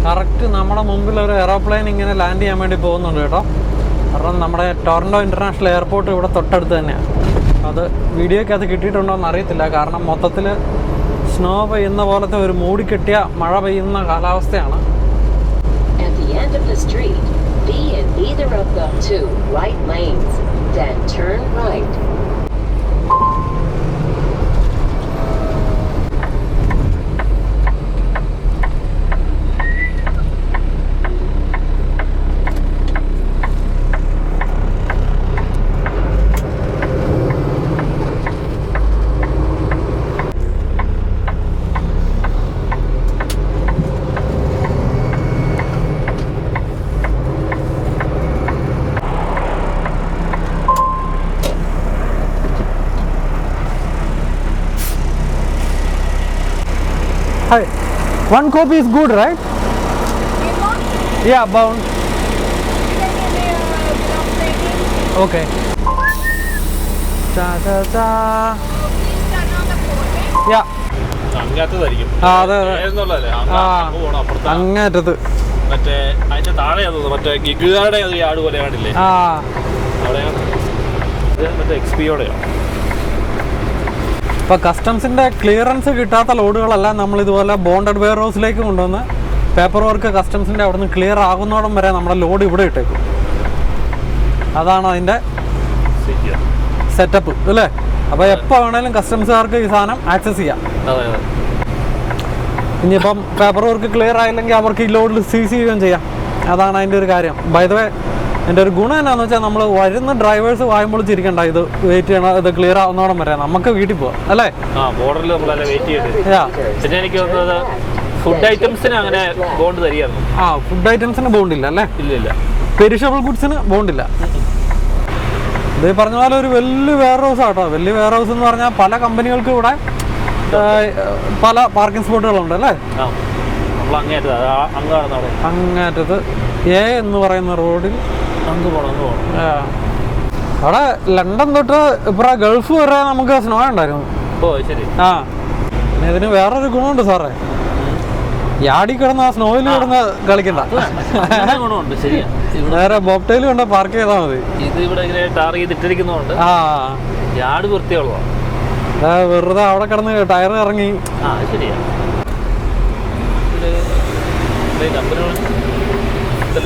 Correct നമ്മുടെ മുമ്പിൽ ഒരു എയറോപ്ലെയിൻ ഇങ്ങനെ ലാൻഡ് ചെയ്യാൻ വേണ്ടി പോകുന്നുണ്ട് കേട്ടോ. കാരണം നമ്മുടെ ടൊറന്റോ ഇൻ്റർനാഷണൽ എയർപോർട്ട് ഇവിടെ തൊട്ടടുത്ത് തന്നെയാണ്. അത് വീഡിയോയ്ക്ക് അത് കിട്ടിയിട്ടുണ്ടോ എന്ന് അറിയത്തില്ല. കാരണം മൊത്തത്തിൽ സ്നോ പെയ്യുന്ന പോലത്തെ ഒരു മൂടിക്കെട്ടിയ മഴ പെയ്യുന്ന കാലാവസ്ഥയാണ്. At the end of the street, be in either of the 2 right lanes, then turn right. Hi. One copy is good, right? Yeah, bound. Okay. Ta ta ta. Please turn on the pole. യാ അങ്ങനത്തതായിരിക്കും. ആ അതെ അതെ ആ അങ്ങേറ്റത് മറ്റേ അതിന്റെ താഴെ മറ്റേ ഗിഗുകാരുടെ ഒരു യാർഡ് പോലെ കാണില്ലേ? ആ അവിടെയാണ് മറ്റേ എക്സ്പിയോടെയാണ്. ഇപ്പോൾ കസ്റ്റംസിൻ്റെ ക്ലിയറൻസ് കിട്ടാത്ത ലോഡുകളെല്ലാം നമ്മൾ ഇതുപോലെ ബോണ്ടഡ് വെയർ ഹൗസിലേക്ക് കൊണ്ടുവന്ന് പേപ്പർ വർക്ക് കസ്റ്റംസിൻ്റെ അവിടെ നിന്ന് ക്ലിയർ ആകുന്നോടം വരെ നമ്മുടെ ലോഡ് ഇവിടെ ഇട്ടേക്കും. അതാണ് അതിൻ്റെ സെറ്റപ്പ് അല്ലേ? അപ്പോൾ എപ്പോൾ വേണേലും കസ്റ്റംസുകാർക്ക് ഈ സാധനം ആക്സസ് ചെയ്യാം. ഇനിയിപ്പം പേപ്പർ വർക്ക് ക്ലിയർ ആയില്ലെങ്കിൽ അവർക്ക് ഈ ലോഡിൽ സീസ് ചെയ്യുകയും ചെയ്യാം. അതാണ് അതിൻ്റെ ഒരു കാര്യം. ബൈ ദ വേ എൻ്റെ ഒരു ഗുണം എന്നാന്ന് വെച്ചാൽ നമ്മൾ വരുന്ന ഡ്രൈവേഴ്സ് വായുമ്പോൾ ചിരിക്കണ്ട, ഇത് വെയിറ്റ് ചെയ്യണം, ഇത് ക്ലിയർ ആവുന്നോളം വരെ നമുക്ക് വീട്ടിൽ പോവാം അല്ലേ? ബോർഡറിൽ നമ്മളെല്ലാം വെയിറ്റ് ചെയ്തിട്ട്. പിന്നെ എനിക്ക് തോന്നുന്നത് ഫുഡ് ഐറ്റംസിന് അങ്ങനെ ബോണ്ട് തരികയായിരുന്നു. ഫുഡ് ഐറ്റംസിന് ബോണ്ടില്ല അല്ലേ? ഇല്ല. പെരിഷബിൾ ഗുഡ്സിന് ബോണ്ടില്ല. ഇത് പറഞ്ഞ പോലെ ഒരു വലിയ വെയർ ഹൗസ് ആട്ടോ. വലിയ വെയർ ഹൗസ് എന്ന് പറഞ്ഞാൽ പല കമ്പനികൾക്ക് ഇവിടെ പല പാർക്കിംഗ് സ്പോട്ടുകളുണ്ട് അല്ലേ? അങ്ങേറ്റത് എ എന്ന് പറയുന്ന റോഡിൽ അവിടെ ലണ്ടൻ തൊട്ട് ഇപ്പറ ഗൾഫ് വരെ നമുക്ക് സ്നോ ഉണ്ടായിരുന്നു. ആ പിന്നെ ഇതിന് വേറൊരു ഗുണമുണ്ട് സാറേ, യാടി കിടന്ന് ആ സ്നോയിൽ കിടന്ന് കളിക്കണ്ട, നേരെ ബോപ്റ്റയിൽ കൊണ്ട് പാർക്ക് ചെയ്താൽ മതി. ഇത് ഇവിടെ ടാർ ചെയ്തിട്ടിരിക്കുന്നതുകൊണ്ട് യാർഡ് വൃത്തിയുള്ളതാണ്. വെറുതെ അവിടെ കിടന്ന് ടയർ ഇറങ്ങി. ശരിയാ.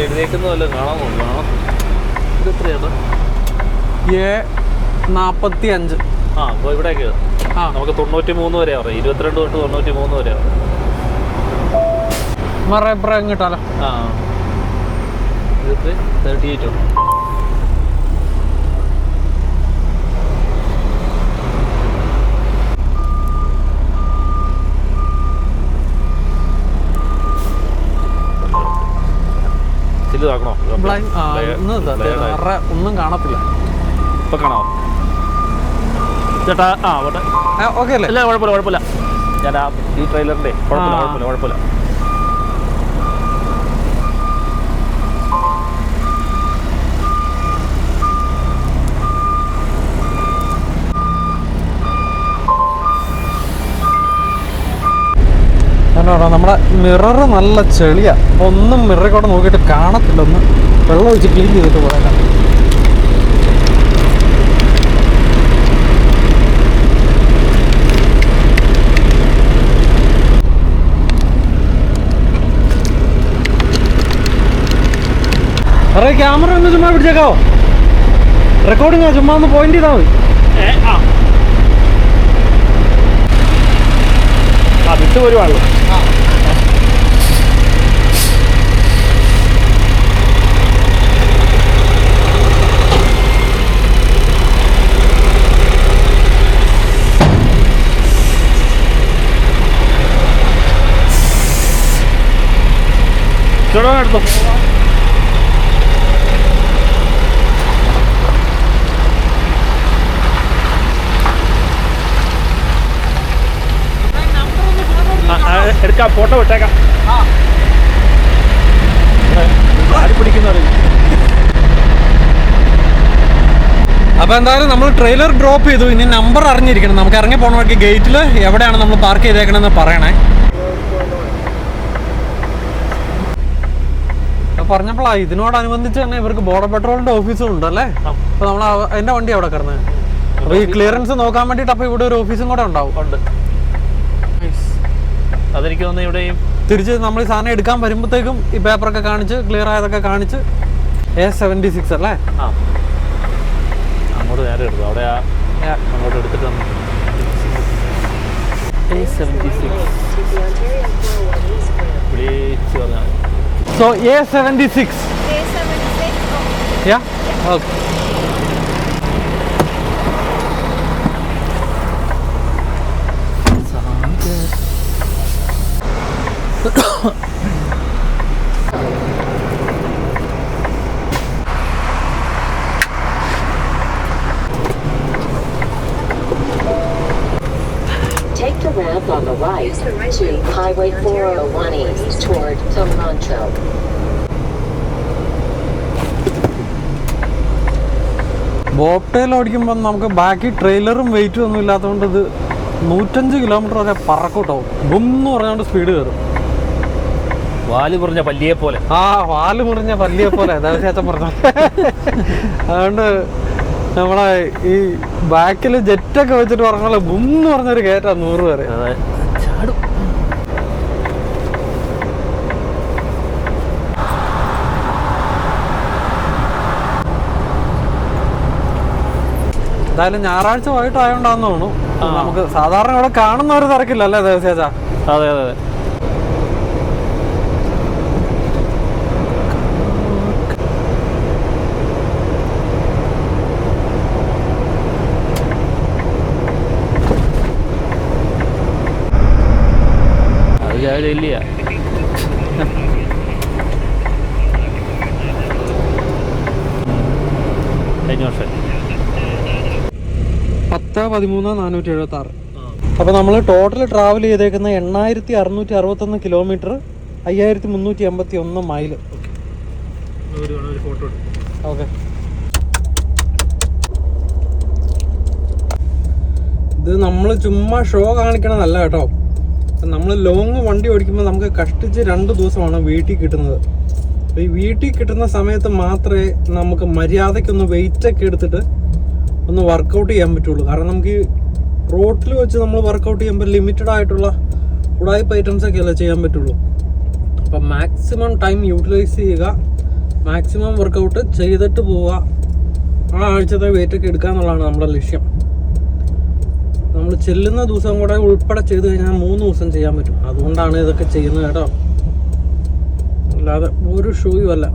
എഴുതിയേക്കുന്നതല്ലോ കാണാൻ നോക്കണം. ഇത് എത്രയാണ്? A45. അപ്പോൾ ഇവിടെയൊക്കെ നമുക്ക് 93 വരെ പറയാം. 22 തൊട്ട് 93 വരെ കിട്ടാലോ. ഇത് 38 ഉണ്ട്. ഒന്നും കാണത്തില്ല. ഇപ്പൊ കാണാമോ ചേട്ടാ? ഓക്കെ അല്ലേ? അല്ല കുഴപ്പമില്ല. ഞാൻ ഈ ട്രെയിലറിന്റെ കുഴപ്പമില്ല. നമ്മുടെ മിറർ നല്ല ചെളിയാ. ഒന്നും മിററിൽ കൂടെ നോക്കിയിട്ട് കാണത്തില്ല. ഒന്ന് വെള്ളം ഒഴിച്ച് ക്ലീൻ ചെയ്തിട്ട് പോയാൽ അറേ ക്യാമറ ഒന്ന് ചുമ്മാ പിടിച്ചേക്കാവോ? റെക്കോർഡിങ്ങാ, ചുമ്മാ ഒന്ന് പോയിന്റ് ചെയ്താൽ മതി. വിട്ട് വരുവാണല്ലോ. എടുത്തോ. എടുക്കാം, ഫോട്ടോ വിട്ടേക്കാം. അപ്പോൾ എന്തായാലും നമ്മൾ ട്രെയിലർ ഡ്രോപ്പ് ചെയ്തു. ഇനി നമ്പർ അറിഞ്ഞിരിക്കണം. നമുക്ക് ഇറങ്ങി പോകണ വഴിക്ക് ഗേറ്റിൽ എവിടെയാണ് നമ്മൾ പാർക്ക് ചെയ്തേക്കണമെന്ന് പറയണേ. പറഞ്ഞപ്പോഴാണ് ഇതിനോടനുബന്ധിച്ച് തന്നെ ഇവർക്ക് ബോർഡർ പെട്രോളിന്റെ ഓഫീസും ഉണ്ടല്ലേ? അപ്പോൾ നമ്മൾ അതിന്റെ വണ്ടി അവിടെ കിടന്നത്. അപ്പോൾ ഈ ക്ലിയറൻസ് നോക്കാൻ വേണ്ടിയിട്ട് അപ്പോൾ ഇവിടെ ഒരു ഓഫീസും കൂടെ ഉണ്ടാവും. അതെനിക്ക് തോന്നുന്നു ഇവിടെയും തിരിച്ച് നമ്മൾ ഈ സാധനം എടുക്കാൻ വരുമ്പോഴത്തേക്കും ഈ പേപ്പറൊക്കെ കാണിച്ച് ക്ലിയർ ആയതൊക്കെ കാണിച്ച് A76 അല്ലേ? അങ്ങോട്ട് നേരെ എടുത്തു. അവിടെ അങ്ങോട്ട് എടുത്തിട്ട് A76 വിളിച്ച് പറഞ്ഞാൽ. So A76. Yeah? Okay. Take the ramp on the right to Highway 401 East toward Toronto. ബോബ്ടെയിൽ ഓടിക്കുമ്പോൾ നമുക്ക് ബാക്കി ട്രെയിലറും വെയിറ്റും ഒന്നും ഇല്ലാത്തതുകൊണ്ട് ഇത് 105 കിലോമീറ്റർ വരെ പറക്കൂട്ടാവും. ബുംന്ന് പറഞ്ഞുകൊണ്ട് സ്പീഡ് കയറും. വാല് മുറിഞ്ഞ പല്ലിയെ പോലെ. വാല് മുറിഞ്ഞ പല്ലിയെ പോലെ ദേവസ്യാച്ചൻ പറഞ്ഞു. അതുകൊണ്ട് നമ്മളെ ഈ ബാക്കിൽ ജെറ്റൊക്കെ വെച്ചിട്ട് പറഞ്ഞാൽ ബുംന്ന് പറഞ്ഞൊരു കയറ്റാ 100 വരെ. ചാടും. എന്തായാലും ഞായറാഴ്ച വൈകിട്ടായോണ്ടാന്ന് തോന്നുന്നു. നമുക്ക് സാധാരണ ഇവിടെ കാണുന്ന ഒരു തിരക്കില്ലല്ലേ ദേവസ്യാച്ചാ? അതെ അതെ അതെ. ഇല്ല കഴിഞ്ഞ വർഷം 10-13-476. അപ്പോൾ നമ്മൾ ടോട്ടൽ ട്രാവൽ ചെയ്തേക്കുന്ന 8661 കിലോമീറ്റർ, 5381 മൈല്. ഓക്കെ, ഇത് നമ്മൾ ചുമ്മാ ഷോ കാണിക്കണതല്ല കേട്ടോ. നമ്മൾ ലോങ് വണ്ടി ഓടിക്കുമ്പോൾ നമുക്ക് കഷ്ടിച്ച് 2 ദിവസമാണ് വീട്ടിൽ കിട്ടുന്നത്. ഈ വീട്ടിൽ കിട്ടുന്ന സമയത്ത് മാത്രമേ നമുക്ക് മര്യാദയ്ക്കൊന്ന് വെയിറ്റൊക്കെ എടുത്തിട്ട് ഒന്ന് വർക്കൗട്ട് ചെയ്യാൻ പറ്റുള്ളൂ. കാരണം നമുക്ക് ഈ റോട്ടിൽ വെച്ച് നമ്മൾ വർക്കൗട്ട് ചെയ്യുമ്പോൾ ലിമിറ്റഡ് ആയിട്ടുള്ള ഉടായ്പ ഐറ്റംസ് ഒക്കെ അല്ലേ ചെയ്യാൻ പറ്റുള്ളൂ. അപ്പം മാക്സിമം ടൈം യൂട്ടിലൈസ് ചെയ്യുക, മാക്സിമം വർക്കൗട്ട് ചെയ്തിട്ട് പോവുക. ആ ആഴ്ചത്തെ വെയിറ്റൊക്കെ എടുക്കുക എന്നുള്ളതാണ് നമ്മുടെ ലക്ഷ്യം. നമ്മൾ ചെല്ലുന്ന ദിവസം കൂടെ ഉൾപ്പെടെ ചെയ്ത് കഴിഞ്ഞാൽ 3 ദിവസം ചെയ്യാൻ പറ്റും. അതുകൊണ്ടാണ് ഇതൊക്കെ ചെയ്യുന്നത് കേട്ടോ, അല്ലാതെ ഒരു ഷോയും അല്ല.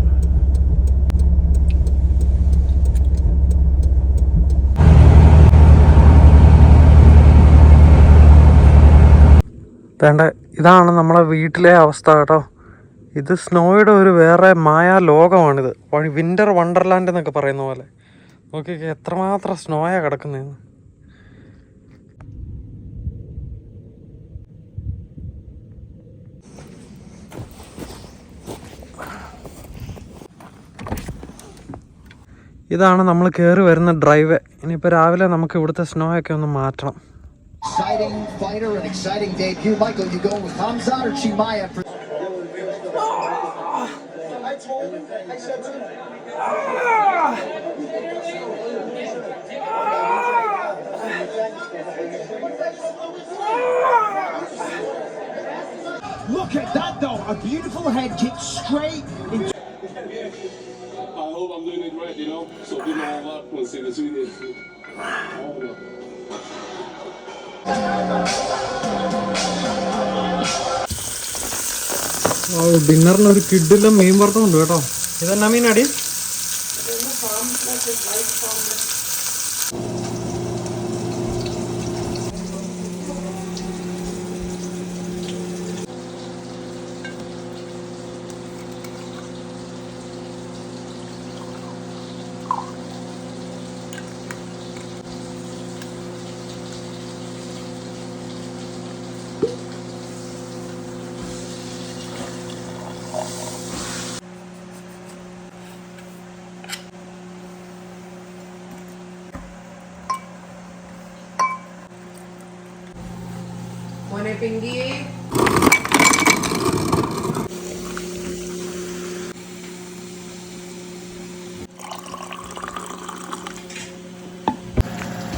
വേണ്ട, ഇതാണ് നമ്മളെ വീട്ടിലെ അവസ്ഥ കേട്ടോ. ഇത് സ്നോയുടെ ഒരു വേറെ മായാ ലോകമാണിത്. വിൻ്റർ വണ്ടർലാൻഡ് എന്നൊക്കെ പറയുന്ന പോലെ. നോക്കിയൊക്കെ എത്രമാത്രം സ്നോയാണ് കിടക്കുന്നതെന്ന്. ഇതാണ് നമ്മൾ കയറി വരുന്ന ഡ്രൈവ്. ഇനിയിപ്പോൾ രാവിലെ നമുക്ക് ഇവിടുത്തെ സ്നോ ഒക്കെ ഒന്ന് മാറ്റണം. Exciting fighter, an exciting debut. Michael, you go with Hamza or Chimaya? Look at that though, a beautiful head kick straight into. I hope I'm doing it right, you know. So do my work once in the Swedish. ഡിന്നറിന് ഒരു കിഡിലും മീൻ വറുത്തുണ്ട് കേട്ടോ. ഇതെന്നാ മീനാടി? മോനെ പിങ്കി,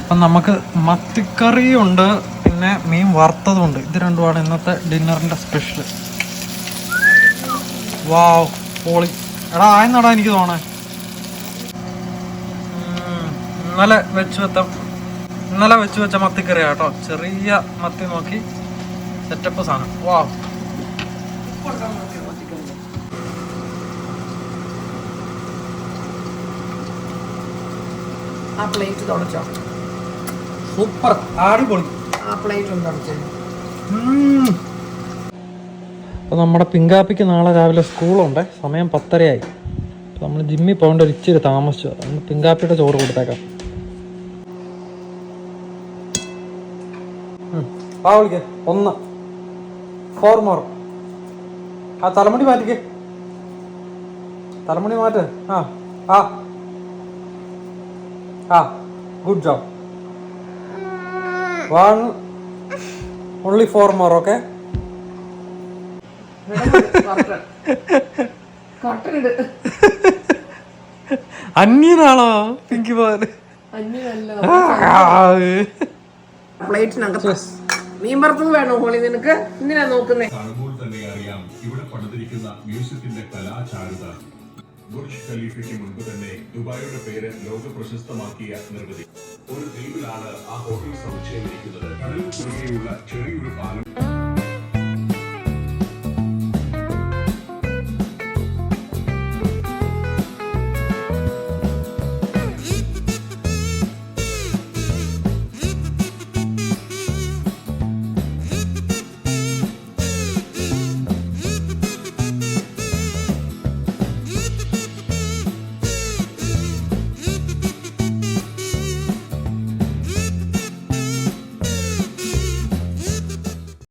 അപ്പം നമുക്ക് മത്തിക്കറിയുണ്ട്, പിന്നെ മീൻ വറുത്തതുണ്ട്. ഇത് രണ്ടുമാണ് ഇന്നത്തെ ഡിന്നറിൻ്റെ സ്പെഷ്യൽ. വാവ്, പോളി. എടാ ആയെന്നാടാ എനിക്ക് തോന്നേ. ഇന്നലെ വെച്ച് വെച്ച മത്തിക്കറിയാ കേട്ടോ. ചെറിയ മത്തി നോക്കി സെറ്റപ്പ് സാധനം. വാവ്, ആ പ്ലേറ്റ് തുടച്ചോ? സൂപ്പർ, അടിപൊളി. ആ പ്ലേറ്റ് ഒന്ന് തുടച്ചേ. അപ്പോൾ നമ്മുടെ പിങ്കാപ്പിക്ക് നാളെ രാവിലെ സ്കൂളുണ്ട്. സമയം 10:30 അപ്പോൾ നമ്മൾ ജിമ്മിൽ പോകേണ്ട ഒരു ഇച്ചിരി താമസിച്ചു. അതുകൊണ്ട് പിങ്കാപ്പിയുടെ ചോറ് കൊടുത്തേക്കാം. ആ വിളിക്കേ 1 4 മോർ. ആ തലമുടി മാറ്റിക്കേ, തലമുടി മാറ്റ്. ആ ആ ആ good job. 1 Only 4 more, okay? അന്യനാണോ എനിക്ക് പോലെ പ്ലേറ്റിനകത്ത് മീൻ വറുത്തത് വേണോ ഹോളി നിനക്ക്? എന്തിനാ നോക്കുന്നേ? കാണുമ്പോൾ തന്നെ അറിയാം ഇവിടെ പണിതിരിക്കുന്ന മ്യൂസിയത്തിന്റെ കലാചാരുത. ബുർജ് ഖലീഫയ്ക്ക് മുൻപ് തന്നെ ദുബായിയുടെ പേര് ലോക പ്രശസ്തമാക്കിയ നിർമ്മിതി. ഒരു ദ്വീപിലാണ് ആ ഹോട്ടൽ സമുച്ചയം ഇരിക്കുന്നത്. കടലിൽ കുറുകെയുള്ള ചെറിയൊരു പാലം